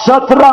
17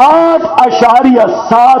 8.7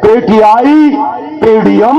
PTI, PDM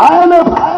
IMF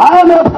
IMF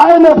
IMF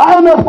IMF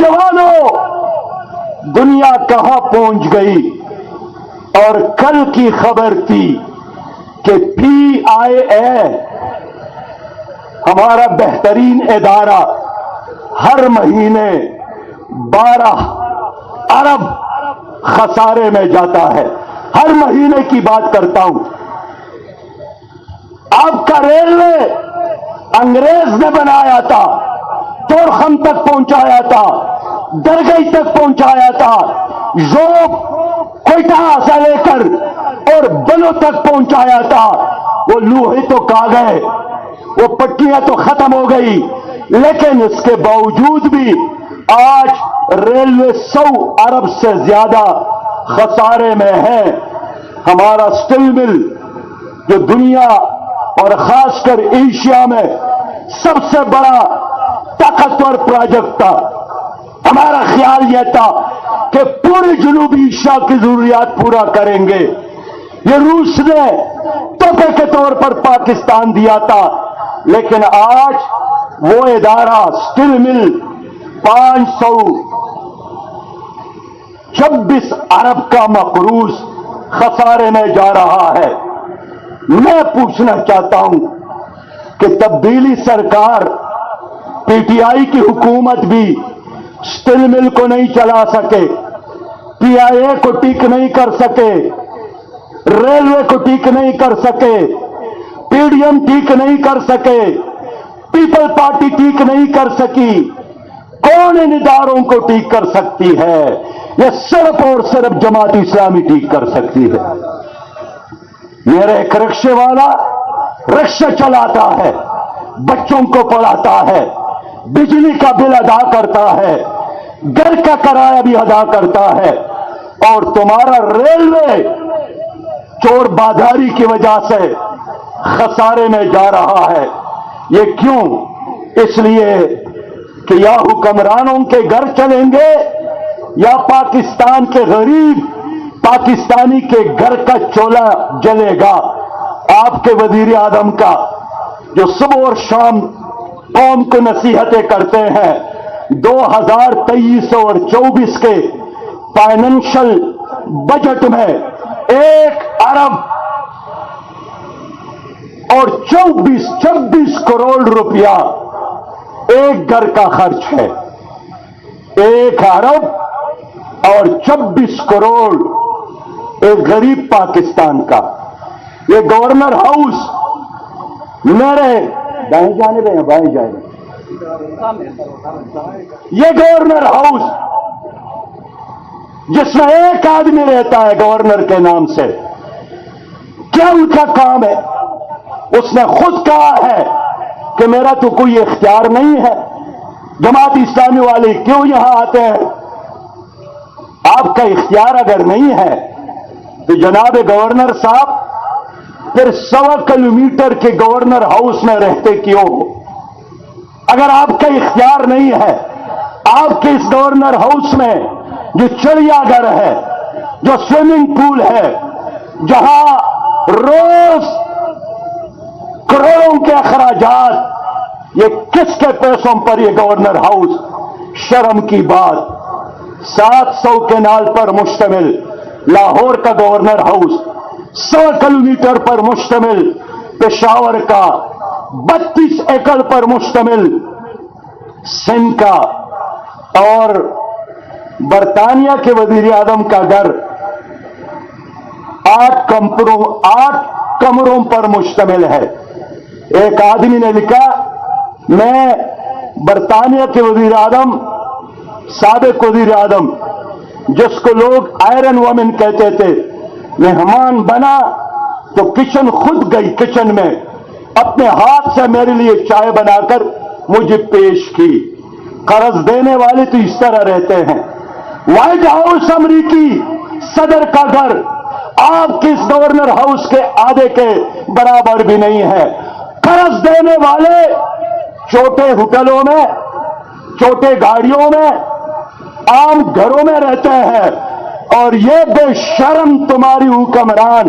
نوجوانوں، دنیا کہاں پہنچ گئی؟ اور کل کی خبر تھی کہ PIA ہمارا بہترین ادارہ ہر مہینے 12 ارب خسارے میں جاتا ہے. ہر مہینے کی بات کرتا ہوں. آپ کا ریلوے انگریز نے بنایا تھا، تورخم تک پہنچایا تھا، درگئی تک پہنچایا تھا، کوئٹہ سے لے کر اور بلو تک پہنچایا تھا. وہ لوہے تو کھا گئے، وہ پٹیاں تو ختم ہو گئی، لیکن اس کے باوجود بھی آج ریلوے 100 ارب سے زیادہ خسارے میں ہے. ہمارا اسٹیل مل جو دنیا اور خاص کر ایشیا میں سب سے بڑا طاقتور پروجیکٹ تھا، ہمارا خیال یہ تھا کہ پورے جنوبی ایشیا کی ضروریات پورا کریں گے. یہ روس نے تحفے کے طور پر پاکستان دیا تھا، لیکن آج وہ ادارہ اسٹیل مل 526 ارب کا مقروض خسارے میں جا رہا ہے. میں پوچھنا چاہتا ہوں کہ تبدیلی سرکار PTI کی حکومت بھی اسٹیل مل کو نہیں چلا سکے، PIA کو ٹھیک نہیں کر سکے، ریلوے کو ٹھیک نہیں کر سکے، PDM ٹھیک نہیں کر سکے، پیپل پارٹی ٹھیک نہیں کر سکی. کون ان اداروں کو ٹھیک کر سکتی ہے؟ یہ صرف اور صرف جماعت اسلامی ٹھیک کر سکتی ہے. میرا ایک رکشے والا رکشہ چلاتا ہے، بچوں کو پڑھاتا ہے، بجلی کا بل ادا کرتا ہے، گھر کا کرایہ بھی ادا کرتا ہے، اور تمہارا ریلوے چور بازاری کی وجہ سے خسارے میں جا رہا ہے. یہ کیوں؟ اس لیے کہ یا حکمرانوں کے گھر چلیں گے یا پاکستان کے غریب پاکستانی کے گھر کا چولہا جلے گا. آپ کے وزیر اعظم کا جو صبح اور شام قوم کو نصیحتیں کرتے ہیں، 2023 اور 24 کے فائنینشل بجٹ میں 1 ارب اور 26 کروڑ روپیہ ایک گھر کا خرچ ہے. 1 ارب اور 26 کروڑ ایک غریب پاکستان کا. یہ گورنر ہاؤس میرے دائیں جانب ہیں بائیں جانب، یہ گورنر ہاؤس جس میں ایک آدمی رہتا ہے گورنر کے نام سے، کیا ان کا کام ہے؟ اس نے خود کہا ہے کہ میرا تو کوئی اختیار نہیں ہے. جماعت اسلامی والے کیوں یہاں آتے ہیں؟ آپ کا اختیار اگر نہیں ہے تو جناب گورنر صاحب پھر 1.25 کلومیٹر کے گورنر ہاؤس میں رہتے کیوں؟ اگر آپ کا اختیار نہیں ہے، آپ کے اس گورنر ہاؤس میں جو چڑیا گھر ہے، جو سوئمنگ پول ہے، جہاں روز کروڑوں کے اخراجات، یہ کس کے پیسوں پر یہ گورنر ہاؤس؟ شرم کی بات. 700 کینال پر مشتمل لاہور کا گورنر ہاؤس، 100 کلومیٹر پر مشتمل پشاور کا، 32 ایکڑ پر مشتمل سندھ کا، اور برطانیہ کے وزیر اعظم کا گھر 8 کمروں پر مشتمل ہے. ایک آدمی نے لکھا، میں برطانیہ کے وزیر اعظم، سابق وزیر اعظم جس کو لوگ آئرن وومن کہتے تھے، مہمان بنا تو کچن خود گئی، کچن میں اپنے ہاتھ سے میرے لیے چائے بنا کر مجھے پیش کی. قرض دینے والے تو اس طرح رہتے ہیں. وائٹ ہاؤس امریکی صدر کا گھر آپ کے اس گورنر ہاؤس کے آدھے کے برابر بھی نہیں ہے. قرض دینے والے چھوٹے ہوٹلوں میں، چھوٹے گاڑیوں میں، عام گھروں میں رہتے ہیں، اور یہ بے شرم تمہاری حکمران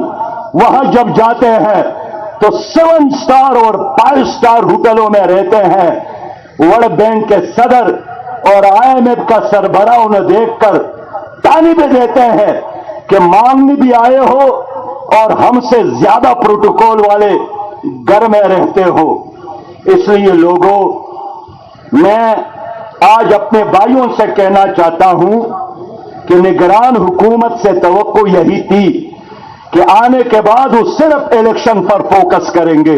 وہاں جب جاتے ہیں تو 7 سٹار اور 5 سٹار ہوٹلوں میں رہتے ہیں. ورلڈ بینک کے صدر اور IMF کا سربراہ انہیں دیکھ کر تالی بھی دیتے ہیں کہ مانگنے بھی آئے ہو اور ہم سے زیادہ پروٹوکول والے گھر میں رہتے ہو۔ اس لیے لوگوں، میں آج اپنے بھائیوں سے کہنا چاہتا ہوں کہ نگران حکومت سے توقع یہی تھی کہ آنے کے بعد وہ صرف الیکشن پر فوکس کریں گے،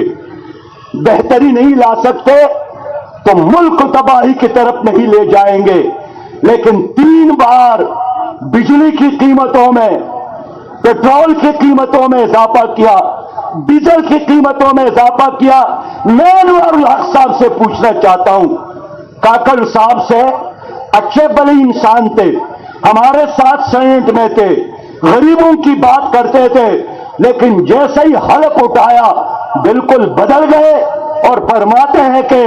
بہتری نہیں لا سکتے تو ملک کو تباہی کی طرف نہیں لے جائیں گے۔ لیکن 3 بار بجلی کی قیمتوں میں، پیٹرول کی قیمتوں میں اضافہ کیا، ڈیزل کی قیمتوں میں اضافہ کیا۔ میں انور الحق صاحب سے پوچھنا چاہتا ہوں، کاکڑ صاحب سے، اچھے بھلے انسان تھے، ہمارے ساتھ سینٹ میں تھے، غریبوں کی بات کرتے تھے، لیکن جیسے ہی حلف اٹھایا بالکل بدل گئے اور فرماتے ہیں کہ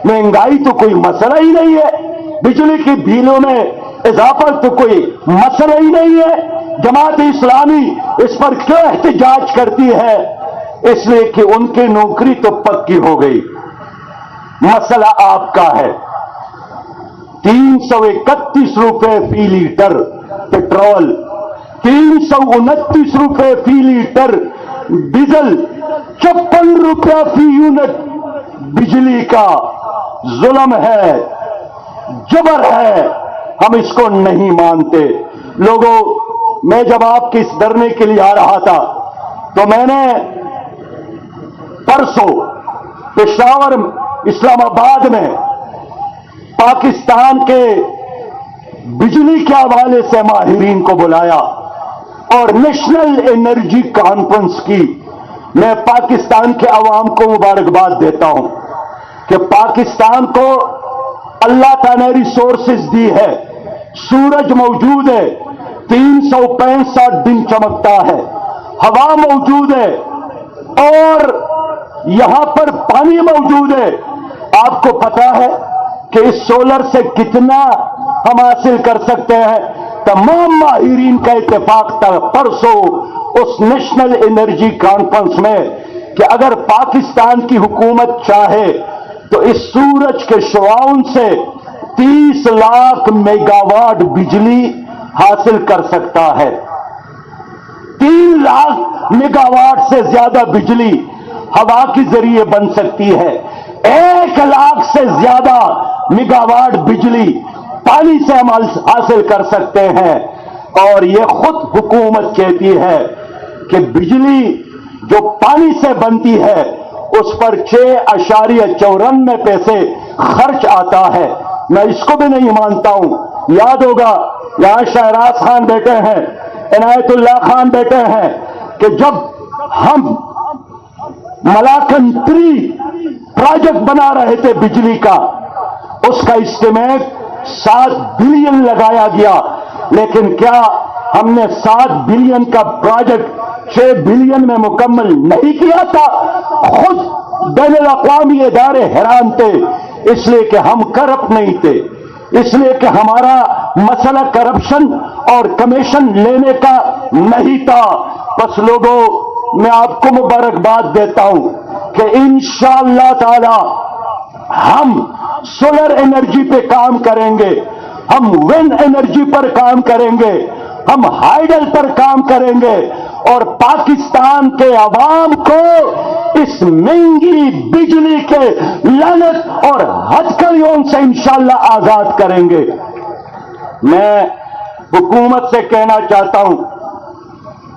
مہنگائی تو کوئی مسئلہ ہی نہیں ہے، بجلی کی بلوں میں اضافہ تو کوئی مسئلہ ہی نہیں ہے۔ جماعت اسلامی اس پر کیوں احتجاج کرتی ہے؟ اس لیے کہ ان کی نوکری تو پکی ہو گئی۔ مسئلہ آپ کا ہے۔ 331 روپے فی لیٹر پیٹرول، 329 روپے فی لیٹر ڈیزل، 56 روپیہ فی یونٹ بجلی کا ظلم ہے، جبر ہے، ہم اس کو نہیں مانتے۔ لوگوں، میں جب آپ کے اس دھرنے کے لیے آ رہا تھا تو میں نے پرسوں پشاور اسلام آباد میں پاکستان کے بجلی کے حوالے سے ماہرین کو بلایا اور نیشنل انرجی کانفرنس کی۔ میں پاکستان کے عوام کو مبارکباد دیتا ہوں کہ پاکستان کو اللہ تعالیٰ نے ریسورسز دی ہے، سورج موجود ہے، 365 دن چمکتا ہے، ہوا موجود ہے اور یہاں پر پانی موجود ہے۔ آپ کو پتا ہے کہ اس سولر سے کتنا ہم حاصل کر سکتے ہیں؟ تمام ماہرین کا اتفاق تھا پرسوں اس نیشنل انرجی کانفرنس میں کہ اگر پاکستان کی حکومت چاہے تو اس سورج کے شعاؤں سے 30 لاکھ میگا واٹ بجلی حاصل کر سکتا ہے۔ 3 لاکھ میگا واٹ سے زیادہ بجلی ہوا کے ذریعے بن سکتی ہے، 1 لاکھ سے زیادہ میگا واٹ بجلی پانی سے ہم حاصل کر سکتے ہیں۔ اور یہ خود حکومت کہتی ہے کہ بجلی جو پانی سے بنتی ہے اس پر 6.94 پیسے خرچ آتا ہے۔ میں اس کو بھی نہیں مانتا ہوں۔ یاد ہوگا یہاں شہراز خان بیٹھے ہیں، عنایت اللہ خان بیٹھے ہیں کہ جب ہم ملاکن 3 پروجیکٹ بنا رہے تھے بجلی کا، اس کا اسٹیمیٹ 7 بلین لگایا گیا، لیکن کیا ہم نے 7 بلین کا پروجیکٹ 6 بلین میں مکمل نہیں کیا تھا؟ خود بین الاقوامی ادارے حیران تھے، اس لیے کہ ہم کرپٹ نہیں تھے، اس لیے کہ ہمارا مسئلہ کرپشن اور کمیشن لینے کا نہیں تھا۔ بس لوگوں، میں آپ کو مبارکباد دیتا ہوں کہ انشاءاللہ تعالی ہم سولر انرجی پہ کام کریں گے، ہم ونڈ انرجی پر کام کریں گے، ہم ہائیڈل پر کام کریں گے اور پاکستان کے عوام کو اس مہنگی بجلی کے لعنت اور ہتھکڑیوں سے انشاءاللہ آزاد کریں گے۔ میں حکومت سے کہنا چاہتا ہوں،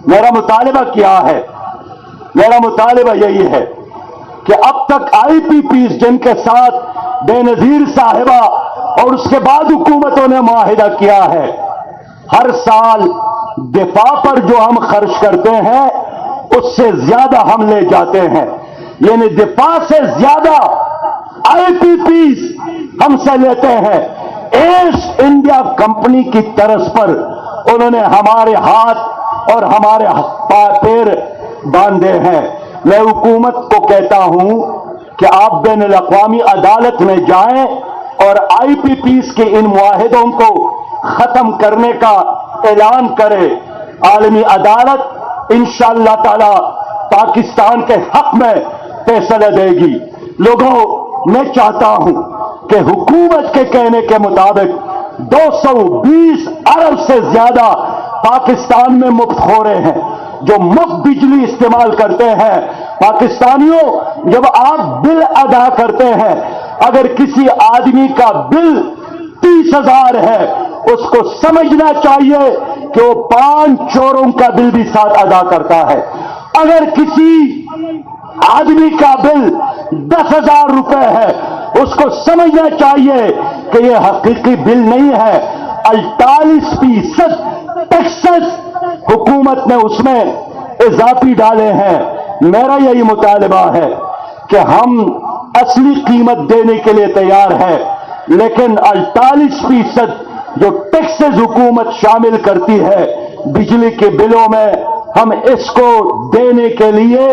میرا مطالبہ کیا ہے؟ میرا مطالبہ یہی ہے کہ اب تک IPPs جن کے ساتھ بے نظیر صاحبہ اور اس کے بعد حکومتوں نے معاہدہ کیا ہے، ہر سال دفاع پر جو ہم خرچ کرتے ہیں اس سے زیادہ ہم لے جاتے ہیں، یعنی دفاع سے زیادہ IPPs ہم سے لیتے ہیں۔ ایسٹ انڈیا کمپنی کی طرز پر انہوں نے ہمارے ہاتھ اور ہمارے پیر باندھے ہیں۔ میں حکومت کو کہتا ہوں کہ آپ بین الاقوامی عدالت میں جائیں اور IPPs کے ان معاہدوں کو ختم کرنے کا اعلان کرے۔ عالمی عدالت انشاءاللہ تعالی پاکستان کے حق میں فیصلہ دے گی۔ لوگوں، میں چاہتا ہوں کہ حکومت کے کہنے کے مطابق 220 ارب سے زیادہ پاکستان میں مفت خورے ہیں جو مفت بجلی استعمال کرتے ہیں۔ پاکستانیوں، جب آپ بل ادا کرتے ہیں، اگر کسی آدمی کا بل 30,000 ہے، اس کو سمجھنا چاہیے کہ وہ 5 چوروں کا بل بھی ساتھ ادا کرتا ہے۔ اگر کسی آدمی کا بل 10,000 روپے ہے، اس کو سمجھنا چاہیے کہ یہ حقیقی بل نہیں ہے۔ 48% ٹیکسز حکومت نے اس میں اضافی ڈالے ہیں۔ میرا یہی مطالبہ ہے کہ ہم اصلی قیمت دینے کے لیے تیار ہیں، لیکن 48% جو ٹیکسز حکومت شامل کرتی ہے بجلی کے بلوں میں، ہم اس کو دینے کے لیے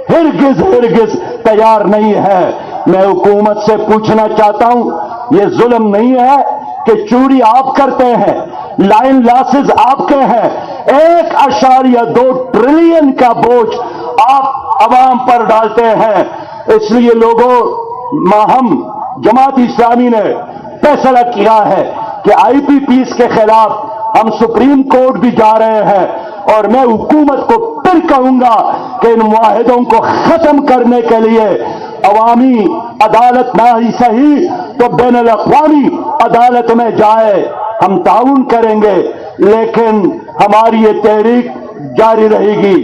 ہرگز تیار نہیں ہے۔ میں حکومت سے پوچھنا چاہتا ہوں، یہ ظلم نہیں ہے کہ چوری آپ کرتے ہیں، لائن لاسز آپ کے ہیں، 1.2 ٹریلین کا بوجھ آپ عوام پر ڈالتے ہیں۔ اس لیے لوگوں، ہم جماعت اسلامی نے فیصلہ کیا ہے کہ آئی پی پیز کے خلاف ہم سپریم کورٹ بھی جا رہے ہیں، اور میں حکومت کو پھر کہوں گا کہ ان معاہدوں کو ختم کرنے کے لیے عوامی عدالت نہ ہی صحیح تو بین الاقوامی عدالت میں جائے۔ ہم تعاون کریں گے، لیکن ہماری یہ تحریک جاری رہے گی۔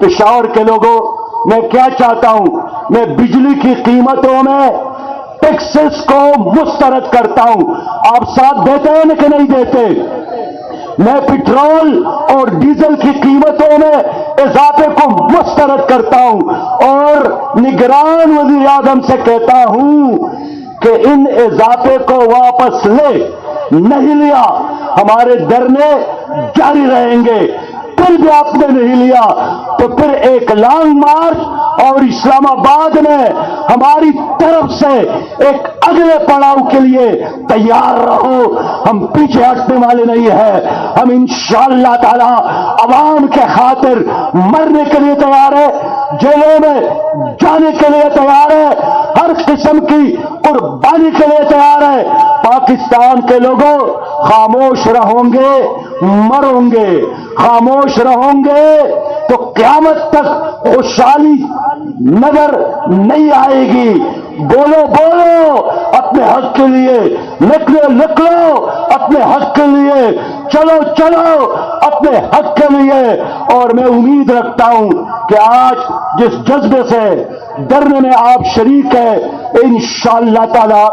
پشاور کے لوگوں، میں کیا چاہتا ہوں، میں بجلی کی قیمتوں میں ٹیکسز کو مسترد کرتا ہوں۔ آپ ساتھ دیتے ہیں کہ نہیں دیتے؟ میں پٹرول اور ڈیزل کی قیمتوں میں اضافے کو مسترد کرتا ہوں، اور نگران وزیر اعظم سے کہتا ہوں کہ ان اضافے کو واپس لے۔ نہیں لیا، ہمارے دھرنے جاری رہیں گے۔ پھر بھی آپ نے نہیں لیا تو پھر ایک لانگ مارچ، اور اسلام آباد میں ہماری طرف سے ایک اگلے پڑاؤ کے لیے تیار رہو۔ ہم پیچھے ہٹنے والے نہیں ہیں۔ ہم انشاءاللہ تعالی عوام کے خاطر مرنے کے لیے تیار ہے، جیلوں میں جانے کے لیے تیار ہے، ہر قسم کی قربانی کے لیے تیار ہے۔ پاکستان کے لوگوں، خاموش رہوں گے مروں گے، خاموش رہوں گے تو قیامت تک خوشحالی نظر نہیں آئے گی۔ بولو بولو اپنے حق کے لیے، نکلو اپنے حق کے لیے، چلو اپنے حق کے لیے۔ اور میں امید رکھتا ہوں کہ آج جس جذبے سے ڈرنے میں آپ شریک ہیں، انشاءاللہ تعالی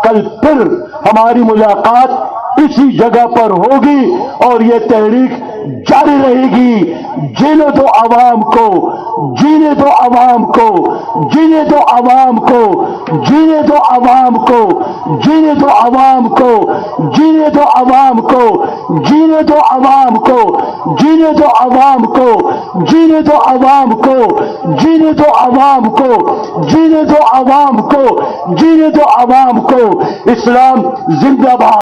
کل پھر ہماری ملاقات اسی جگہ پر ہوگی، اور یہ تحریک جاری رہے گی۔ جینے دو عوام کو، جینے دو عوام کو، جینے دو عوام کو، جینے دو عوام کو، جینے دو عوام کو، جینے دو عوام کو، جینے دو عوام کو، جینے دو عوام کو، جینے دو عوام کو، جینے دو عوام کو، جینے دو عوام کو، جینے دو عوام کو۔ اسلام زندہ باد۔